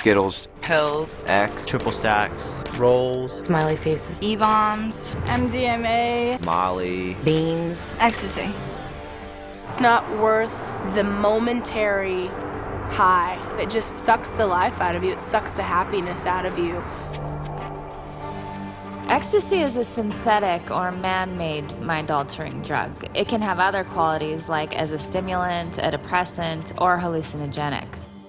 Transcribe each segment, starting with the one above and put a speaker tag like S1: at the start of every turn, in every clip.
S1: Skittles,
S2: pills,
S1: X,
S3: triple stacks,
S4: rolls,
S5: smiley faces,
S2: E-bombs,
S6: MDMA,
S1: Molly,
S5: beans,
S2: ecstasy.
S7: It's not worth the momentary high. It just sucks the life out of you. It sucks the happiness out of you.
S8: Ecstasy is a synthetic or man-made mind-altering drug. It can have other qualities like as a stimulant, a depressant, or hallucinogenic.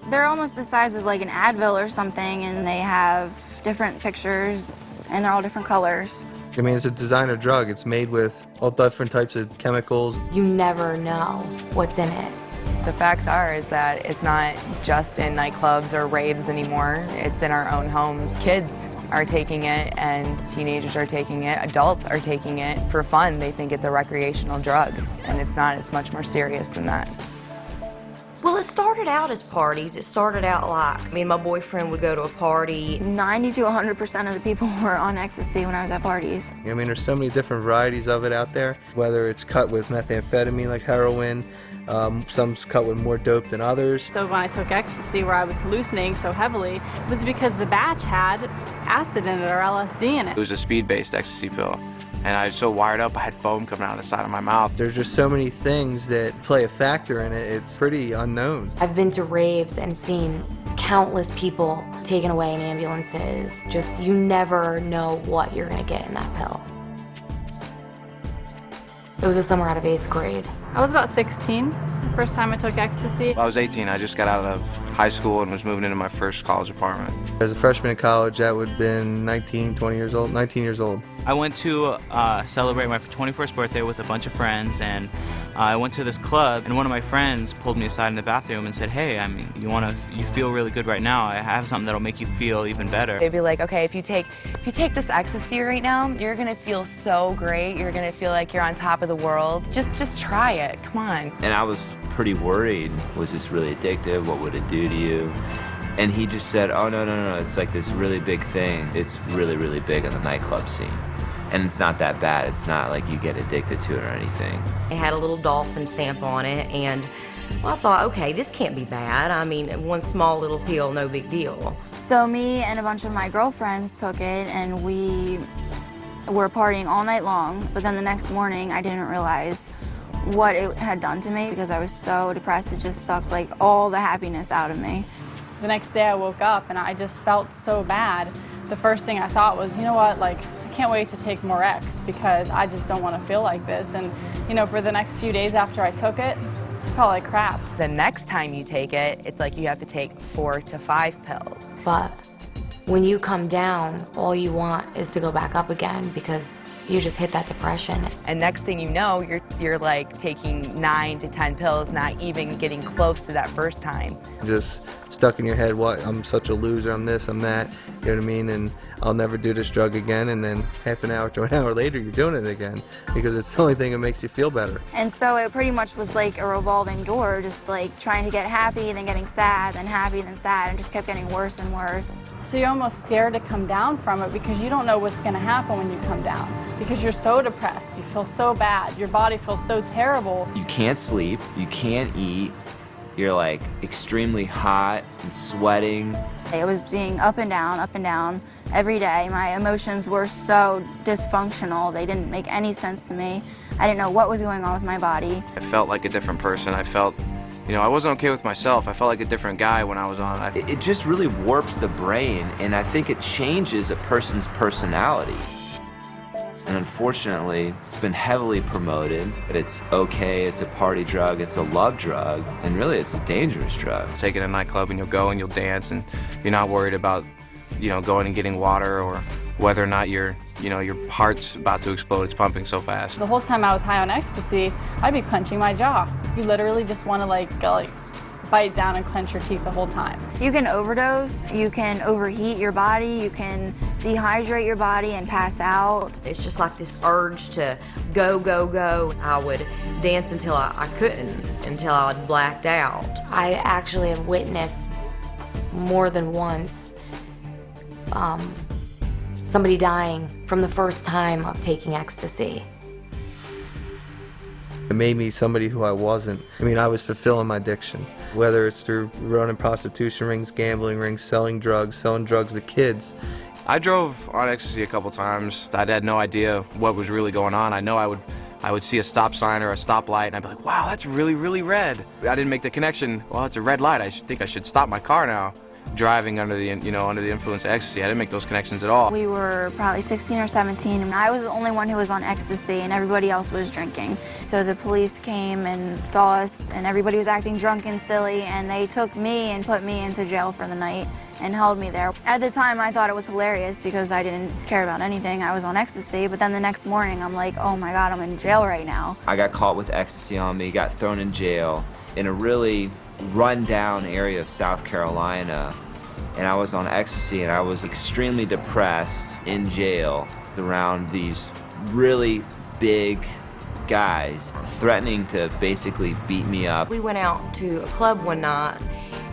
S9: They're almost the size of like an Advil or something, and they have different pictures, and they're all different colors.
S4: I mean, it's a designer drug. It's made with all different types of chemicals.
S5: you never know what's in it.
S2: The facts are is that it's not just in nightclubs or raves anymore. It's in our own homes. Kids are taking it, and teenagers are taking it. Adults are taking it for fun. They think it's a recreational drug, and it's not. It's much more serious than that.
S5: Well, it started out as parties. It started out like me and my boyfriend would go to a party.
S9: 90 to 100% of the people were on ecstasy when I was at parties.
S4: I mean, there's so many different varieties of it out there, whether it's cut with methamphetamine like heroin, some's cut with more dope than others.
S6: So when I took ecstasy, where I was hallucinating so heavily, it was because the batch had acid in it or LSD in
S1: It
S6: it.
S1: was a speed-based ecstasy pill. And I was so wired up, I had foam coming out of the side of my mouth.
S4: There's just so many things that play a factor in it. It's pretty unknown.
S5: I've been to raves and seen countless people taken away in ambulances. Just, you never know what you're gonna get in that pill. It was the summer out of 8th grade.
S6: I was about 16 the first time I took ecstasy.
S1: I was 18, I just got out of high school and was moving into my first college apartment.
S4: As a freshman in college, that would have been 19 years old.
S3: I went to celebrate my 21st birthday with a bunch of friends, and I went to this club, and one of my friends pulled me aside in the bathroom and said, hey, I mean, you feel really good right now. I have something that'll make you feel even better.
S2: They'd be like, okay, if you take this ecstasy right now, you're gonna feel so great. You're gonna feel like you're on top of the world. Just try it. Come on.
S10: And I was pretty worried. Was this really addictive? What would it do to you? And he just said, oh, no, it's like this really big thing. It's really, really big on the nightclub scene. And it's not that bad. It's not like you get addicted to it or anything.
S5: It had a little dolphin stamp on it, and well, I thought, okay, this can't be bad. I mean, one small little pill, no big deal.
S9: So me and a bunch of my girlfriends took it, and we were partying all night long. But then the next morning, I didn't realize what it had done to me because I was so depressed. It just sucked like all the happiness out of me.
S6: The next day I woke up and I just felt so bad. The first thing I thought was, you know what, like, I can't wait to take more X because I just don't want to feel like this. And, you know, for the next few days after I took it, I felt like crap.
S2: The next time you take it, it's like you have to take 4 to 5 pills.
S5: But when you come down, all you want is to go back up again because you just hit that depression.
S2: And next thing you know, you're like taking 9 to 10 pills, not even getting close to that first time.
S4: Just stuck in your head, what, I'm such a loser, I'm this, I'm that, you know what I mean? And I'll never do this drug again. And then half an hour to an hour later, you're doing it again because it's the only thing that makes you feel better.
S9: And so it pretty much was like a revolving door, just like trying to get happy, then getting sad, then happy, then sad, and just kept getting worse and worse.
S6: So you're almost scared to come down from it because you don't know what's going to happen when you come down. Because you're so depressed, you feel so bad, your body feels so terrible.
S10: You can't sleep, you can't eat, you're like extremely hot and sweating.
S9: I was being up and down every day. My emotions were so dysfunctional. They didn't make any sense to me. I didn't know what was going on with my body.
S1: I felt like a different person. I felt, you know, I wasn't okay with myself. I felt like a different guy when I was on it.
S10: It just really warps the brain, and I think it changes a person's personality. And unfortunately, it's been heavily promoted that it's okay, it's a party drug, it's a love drug, and really it's a dangerous drug.
S1: Take it in a nightclub and you'll go and you'll dance and you're not worried about, you know, going and getting water or whether or not your heart's about to explode, it's pumping so fast.
S6: The whole time I was high on ecstasy, I'd be clenching my jaw. You literally just want to bite down and clench your teeth the whole time.
S9: You can overdose, you can overheat your body, you can dehydrate your body and pass out.
S5: It's just like this urge to go, go, go. I would dance until I couldn't, until I blacked out. I actually have witnessed more than once somebody dying from the first time of taking ecstasy.
S4: It made me somebody who I wasn't. I mean, I was fulfilling my addiction, whether it's through running prostitution rings, gambling rings, selling drugs to kids.
S1: I drove on ecstasy a couple times. I had no idea what was really going on. I know I would see a stop sign or a stoplight, and I'd be like, wow, that's really, really red. I didn't make the connection, well, it's a red light. I think I should stop my car now. Driving under the influence of ecstasy, I didn't make those connections at all.
S9: We were probably 16 or 17, and I was the only one who was on ecstasy, and everybody else was drinking. So the police came and saw us, and everybody was acting drunk and silly, and they took me and put me into jail for the night and held me there. At the time, I thought it was hilarious because I didn't care about anything. I was on ecstasy, but then the next morning, I'm like, oh my God, I'm in jail right now.
S10: I got caught with ecstasy on me, got thrown in jail in a really run-down area of South Carolina, and I was on ecstasy, and I was extremely depressed in jail around these really big guys threatening to basically beat me up.
S5: We went out to a club one night,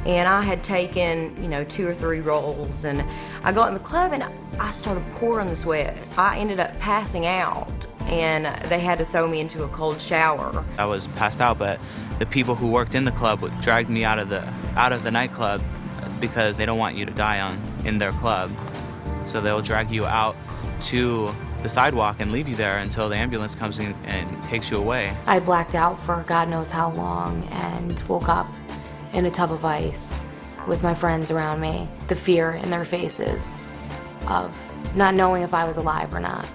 S5: and I had taken, 2 or 3 rolls, and I got in the club and I started pouring the sweat. I ended up passing out, and they had to throw me into a cold shower.
S3: I was passed out, but the people who worked in the club would drag me out of the nightclub because they don't want you to die in their club. So they'll drag you out to the sidewalk and leave you there until the ambulance comes in and takes you away.
S5: I blacked out for God knows how long and woke up in a tub of ice with my friends around me, the fear in their faces of not knowing if I was alive or not.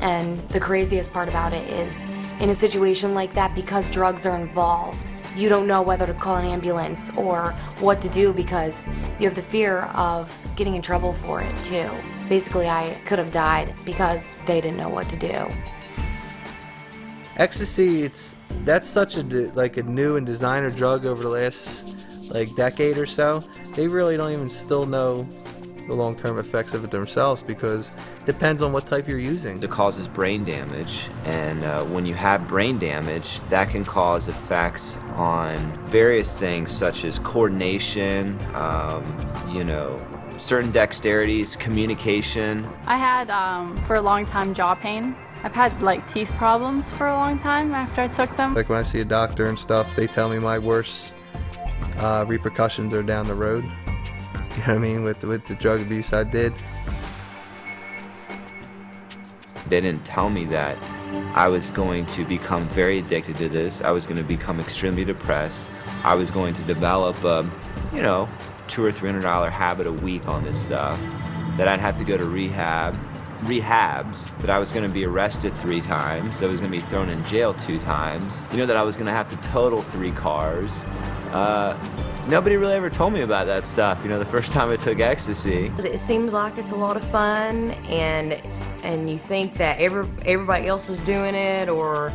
S5: And the craziest part about it is, in a situation like that, because drugs are involved, you don't know whether to call an ambulance or what to do because you have the fear of getting in trouble for it too. Basically, I could have died because they didn't know what to do.
S4: Ecstasy, that's such a new and designer drug over the last decade or so. They really don't even still know the long-term effects of it themselves because it depends on what type you're using.
S10: It causes brain damage, and when you have brain damage, that can cause effects on various things such as coordination, certain dexterities, communication.
S6: I had, for a long time, jaw pain. I've had, teeth problems for a long time after I took them.
S4: When I see a doctor and stuff, they tell me my worst repercussions are down the road. You know what I mean? With the drug abuse I did.
S10: They didn't tell me that I was going to become very addicted to this. I was going to become extremely depressed. I was going to develop a, $200 or $300 habit a week on this stuff. That I'd have to go to rehabs. That I was going to be arrested 3 times. That I was going to be thrown in jail 2 times. That I was going to have to total 3 cars. Nobody really ever told me about that stuff, the first time I took ecstasy.
S5: It seems like it's a lot of fun, and you think that everybody else is doing it, or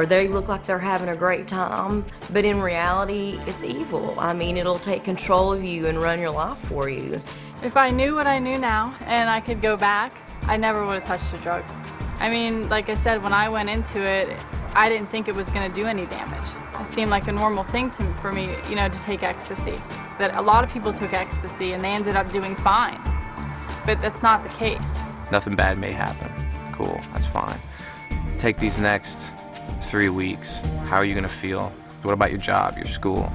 S5: they look like they're having a great time, but in reality, it's evil. I mean, it'll take control of you and run your life for you.
S6: If I knew what I knew now and I could go back, I never would have touched a drug. I mean, like I said, when I went into it, I didn't think it was going to do any damage. It seemed like a normal thing for me, to take ecstasy. That a lot of people took ecstasy and they ended up doing fine. But that's not the case.
S1: Nothing bad may happen. Cool, that's fine. Take these next 3 weeks. How are you going to feel? What about your job, your school,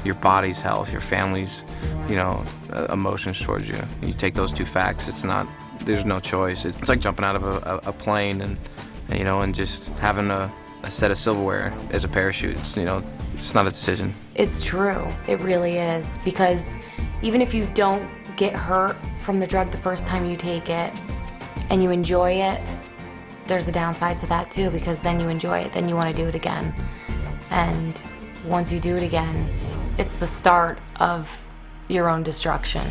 S1: your body's health, your family's, emotions towards you? You take those 2 facts, there's no choice. It's like jumping out of a plane and just having a set of silverware as a parachute. It's not a decision.
S5: It's true. It really is. Because even if you don't get hurt from the drug the first time you take it and you enjoy it, there's a downside to that too, because then you enjoy it, then you want to do it again. And once you do it again, it's the start of your own destruction.